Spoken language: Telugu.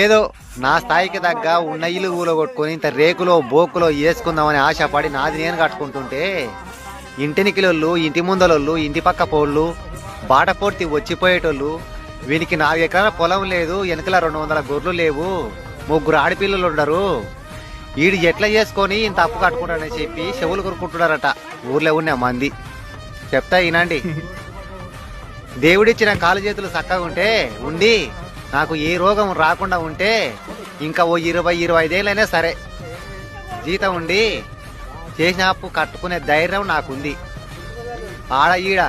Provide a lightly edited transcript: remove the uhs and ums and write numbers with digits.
ఏదో నా స్థాయికి తగ్గ ఉన్న ఇల్లు కూలగొట్టుకొని ఇంత రేకులో బోకులో వేసుకుందామని ఆశపడి నాది నేను కట్టుకుంటుంటే ఇంటినికిలోళ్ళు, ఇంటి ముందలోళ్ళు, ఇంటి పక్క పోళ్ళు, బాట పూర్తి వచ్చిపోయేటోళ్ళు, వీనికి 4 ఎకరాల పొలం లేదు, వెనకల 200 గొర్రెలు లేవు, 3 ఆడపిల్లలు ఉండరు, వీడు ఎట్లా చేసుకొని ఇంత అప్పు కట్టుకుంటాడని చెప్పి చెవులు కొరుకుంటున్నారట ఊర్లో ఉన్న మంది. చెప్తా వినండి. దేవుడిచ్చిన కాలు చేతులు చక్కగా ఉంటే ఉండి నాకు ఏ రోగం రాకుండా ఉంటే ఇంకా ఓ 20-25 ఏళ్ళైనా సరే జీతం ఉండి చేసిన అప్పు కట్టుకునే ధైర్యం నాకుంది. ఆడ ఈడ